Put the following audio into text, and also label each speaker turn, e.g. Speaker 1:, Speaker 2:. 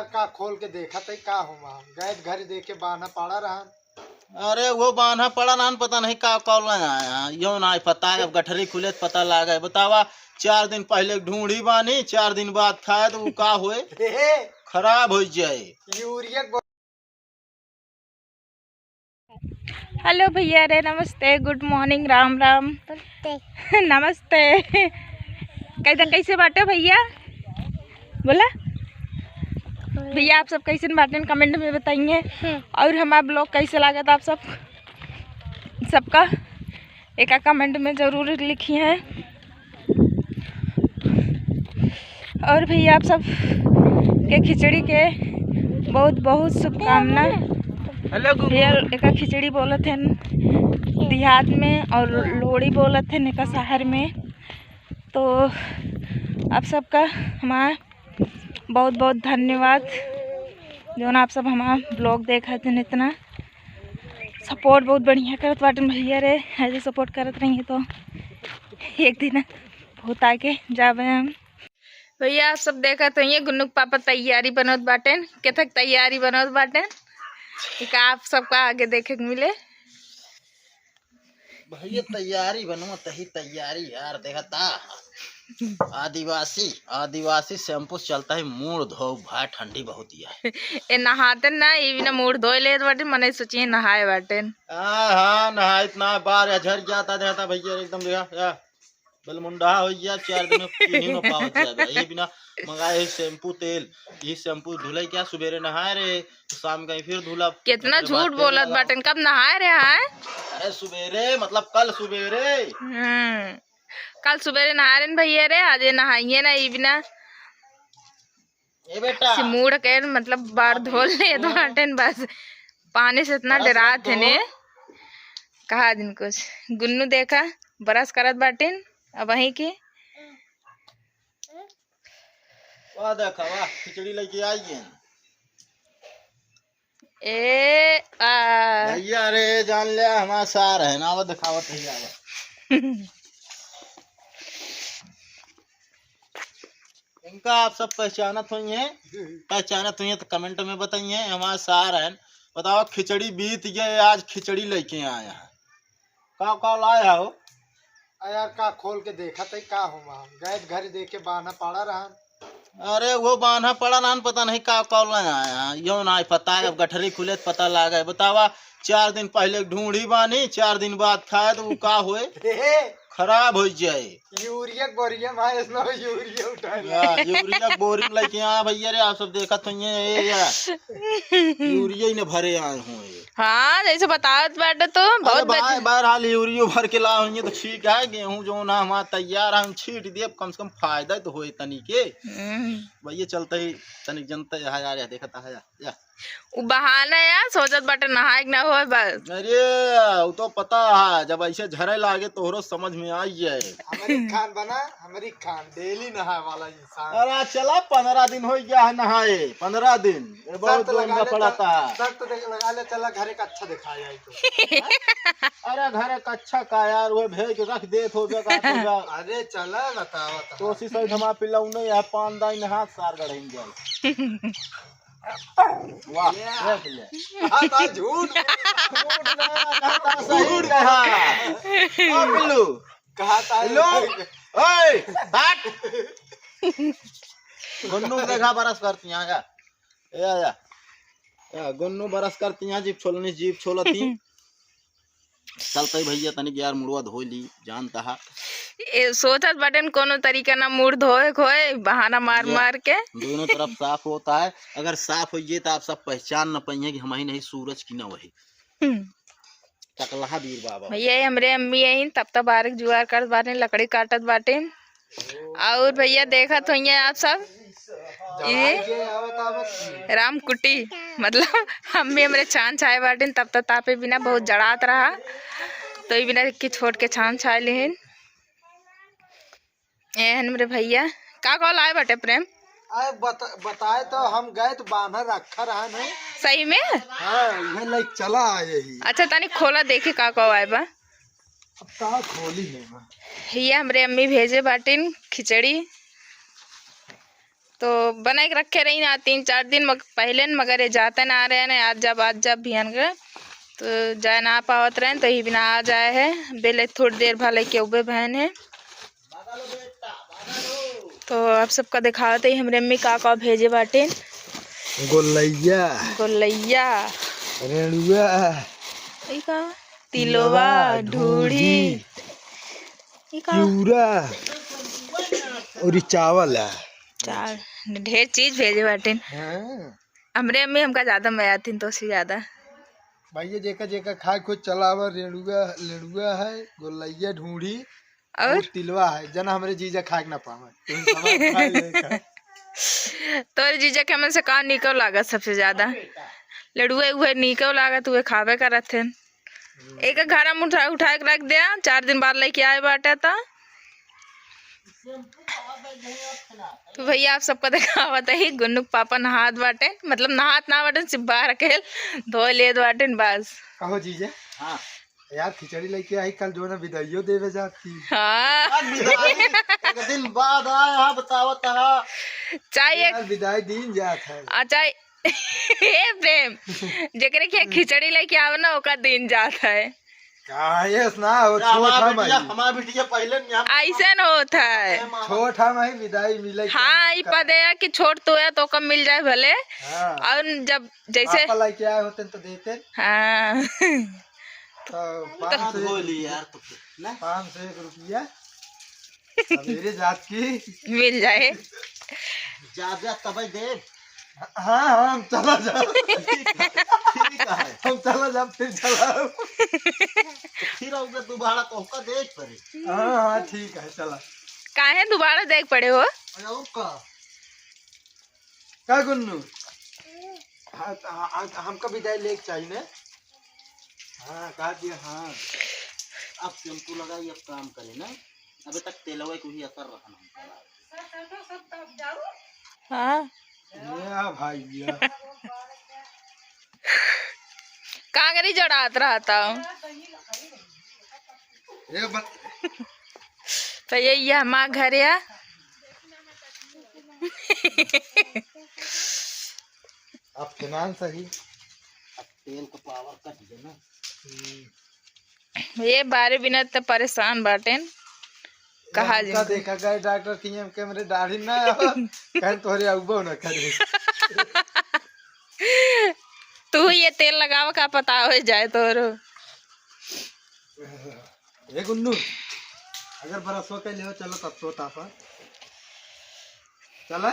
Speaker 1: यार का खोल के देखा था का हुआ गए घर देखे बाना पड़ा रहा।
Speaker 2: अरे वो बांधा पड़ा ना, पता नहीं का कॉल आया यो ना पता है। अब गठरी खुले तो पता लगा। बतावा 4 दिन पहले ढूंढी बानी, 4 दिन बाद खाए तो वो का हुए खराब हो जाए।
Speaker 1: यूरिया
Speaker 3: हेलो भैया रे, नमस्ते, गुड मॉर्निंग, राम राम, नमस्ते। कैसे बाटे भैया? बोला भैया आप सब कैसे बाटे कमेंट में बताइए। और हमारा ब्लॉग कैसे लगा था आप सबका एक कमेंट में ज़रूर लिखिए हैं। और भैया आप सब के खिचड़ी के बहुत बहुत शुभकामनाएं। भैया एक खिचड़ी बोले थे देहात में और लोहड़ी बोले थे एक शहर में। तो आप सबका हमारा बहुत बहुत धन्यवाद जो ना आप सब हमारा ब्लॉग देखा थे। इतना सपोर्ट बहुत बढ़िया करत बाटन भैया रे, ऐसे सपोर्ट करत रहिए तो एक दिन बहुत आगे जावे हम। भैया आप सब देखा तो ये गुन्नू पापा तैयारी बनत बाटेन, के तक तैयारी बनत बाटेन आप सबका आगे देखे को मिले।
Speaker 2: भैया तैयारी बनवा तही तैयारी यार। देखा था आदिवासी शैम्पू चलता है मुंह धो भाई, ठंडी बहुत है।
Speaker 3: ए नहाते ना ये बिना मुंह धोए ले बाटे, मने सोचिए नहाए बाटे।
Speaker 2: हाँ नहाए इतना बार झड़ जाता देखा भैया एकदम। देखा बल मुंडा हो गया 4 दिन में पावत जाएगा। ये बिना मंगाए शैम्पू तेल, ये शैम्पू धुलाई क्या सुबेरे नहाए रे तो शाम का फिर धुला।
Speaker 3: कितना झूठ बोलत बाटन, कब नहाए रे हैं?
Speaker 2: अरे सुबेरे मतलब कल सुबेरे।
Speaker 3: कल सुबेरे नहा रहे भैया रे, आज नहाइए ना ये बिना
Speaker 2: ए बेटा
Speaker 3: सिमूड़ के मतलब बार धो ले तो बाटन। बस पानी से इतना डरा थे ने कहा दिन कुछ। गुन्नू देखा बरस करत बाटिन अब वहीं की
Speaker 2: वाह देखा वाह खिचड़ी लेके आई है।
Speaker 3: ए
Speaker 2: भैया रे जान लिया हमारा सार है ना, वो दिखावत है यार। इनका आप सब पहचानत हुई तो कमेंट में बताइए। हमारा सार है। बताओ खिचड़ी बीत गए, आज खिचड़ी लेके आया है। का लाया हो?
Speaker 1: यार का खोल के देखा था का हुआ गए घर देखे बाना पड़ा रहा।
Speaker 2: अरे वो बांधा पड़ा ना, पता नहीं का कॉल आया यो ना पता है। अब गठरी खुले तो पता लगा। बतावा 4 दिन पहले ढूंढी बानी, 4 दिन बाद खाए तो वो का हुए खराब हो जाए।
Speaker 1: यूरिया बोरिया भाई यूरिया
Speaker 2: यूरिया बोरिंग लेके आया भैया रे। आप सब देखा तो यूरिया ही न भरे आए हूँ।
Speaker 3: हाँ जैसे बतावत बाटे तो बहुत
Speaker 2: बहरहाल यूरिया भर के ला होंगे तो ठीक है। गेहूं जो ना हमारा तैयार है, हम छीट दिए, कम से कम फायदा तो हो तनी के। भैया चलते ही तनिक जनता यार देखता है या
Speaker 3: वो बहाना यार सोचत बाटे नहाए ना हो बस।
Speaker 2: अरे वो तो पता है जब ऐसे झरे लागे तोहरो समझ में आई जाए।
Speaker 1: हमारी खान डेली नहाए वाला इंसान।
Speaker 2: अरे चला 15 दिन हो गया है नहाए, 15 दिन बहुत जोर पड़ा था।
Speaker 1: तो लगा ले चला घरे का अच्छा दिखाया है तो।
Speaker 2: अरे घरे का अच्छा का यार वो भेज के रख दे तो
Speaker 1: अरे चला बताओ
Speaker 2: कोशिश है धमा पिलाऊ नहीं है 5 दिन हाथ सार गढ़ जाए। वाह
Speaker 1: झूठ
Speaker 2: सही कहा बिल्लू
Speaker 1: कहा था
Speaker 2: गुन्नू देखा बरस करती या गुन्नू बरस करती हैं जीप छोलती चलते भैया तनिक यार मुड़वा धो ली जानता है।
Speaker 3: सोचत बटन कोनो तरीका ना मुड़ धोए खोए बहाना मार के
Speaker 2: दोनों तरफ साफ होता है। अगर साफ हो गए तो आप सब पहचान न पाइए कि हम ही नहीं सूरज की न वही टकला वीर बाबा।
Speaker 3: भैया हमरे अम्मी यही तब बारिक जुआर कर बाटे, लकड़ी काटत बाटे। और भैया देखा तो आप सब ये राम कुटी मतलब हम भी हमारे छान छाए बाटे। तब तक तापे बिना बहुत जड़ात रहा तो ये बिना की छोड़ के छान छाए लेन। मेरे भैया का कॉल आए बटे प्रेम
Speaker 1: बताए तो हम गए तो बांधा रखा रहा नहीं
Speaker 3: सही में।
Speaker 1: हाँ लाइक चला आए ही।
Speaker 3: अच्छा तानी खोला देखे का कॉल आए बा।
Speaker 1: अब ता खोली नहीं
Speaker 3: ये हमरे अम्मी भेजे बाटिन खिचड़ी तो बना के रखे रही ना 3-4 दिन पहले न, मगर ये जाते ना आ रहे हैं आज जब भियन गए तो जाए ना पावत रहे तो ही बिना आ जाए है बेले थोड़ी देर भले के उबे बहन है। तो आप सबका दिखाते ही हमरे अम्मी का भेजे बाटे
Speaker 1: गोलैया
Speaker 3: गोलैया
Speaker 1: रेणुआ
Speaker 3: तिलवा ढूढ़ी
Speaker 1: चूरा और चावल है
Speaker 3: चार ढेर चीज भेजे बाटे। हमरे अम्मी हमका ज्यादा मजा आती तो उससे ज्यादा
Speaker 1: भैया जेका जेका खाए खुद चलावा रेणुआ है गोलैया ढूंढी
Speaker 3: और
Speaker 1: तिलवा है जना हमरे जीजा खाए ना पावे।
Speaker 3: तो जीजा के मन से कहाँ निकल लागत सबसे ज्यादा लड़ुए उहे निकल लागत उहे खावे करत थे। एक घर में उठा के रख दिया 4 दिन बाद लेके आए बाटे तो भैया आप सबको दिखावत है गुन्नू पापा नहात बाटे मतलब नहात ना बाटे सिब्बा रखे धो ले बाटे बस।
Speaker 1: कहो जीजा हाँ यार खिचड़ी लेके आई कल जो ना विदाइयो देवे जाती।
Speaker 3: हाँ
Speaker 2: एक दिन बाद आए हाँ बतावत है
Speaker 3: चाहिए
Speaker 1: विदाई दिन जात है
Speaker 3: अच्छा हे प्रेम जेकरे के खिचड़ी लेके आवे ना ओका दिन जाता है
Speaker 1: काहेस ना हो
Speaker 2: हमारा बिटिया पहले
Speaker 3: ऐसे न होता है
Speaker 1: छोटा में विदाई मिले।
Speaker 3: हाँ ये पता है कि छोट तो है तो कम मिल जाए भले और जब जैसे
Speaker 1: लेके आए होते तो देते।
Speaker 3: हाँ
Speaker 1: तो 500 रुपया मेरे जात की
Speaker 3: मिल जाए
Speaker 2: ज्यादा तब दे।
Speaker 1: हाँ हम चला जाओ हम चला जाओ फिर चलाओ
Speaker 2: फिर दोबारा तो देख पड़े।
Speaker 1: हाँ ठीक है चला
Speaker 3: काहे दोबारा देख पड़े हो
Speaker 1: का गुन्नू हमका विदाई लेके चाहिए ना। हाँ कहा दिया हाँ
Speaker 2: अब शैम्पू लगाई अब काम करे ना अभी तक तेलवा को ही असर रहा
Speaker 3: हाँ
Speaker 1: भैया
Speaker 3: कांगरी जड़ात रहता हूँ तो यही है हमारा घर है।
Speaker 1: अब किनान सही
Speaker 2: अब तेल का पावर कट गया ना
Speaker 3: ये बारे बिना तो परेशान बाटे कहा
Speaker 1: का देखा गए डॉक्टर की के मेरे दाढ़ी ना कहीं तोरे अउबो ना करे
Speaker 3: तू ये तेल लगाव का पता हो जाए तोरो
Speaker 1: ए गुन्नू अगर बरसो के ले चलो तब तो तापा चला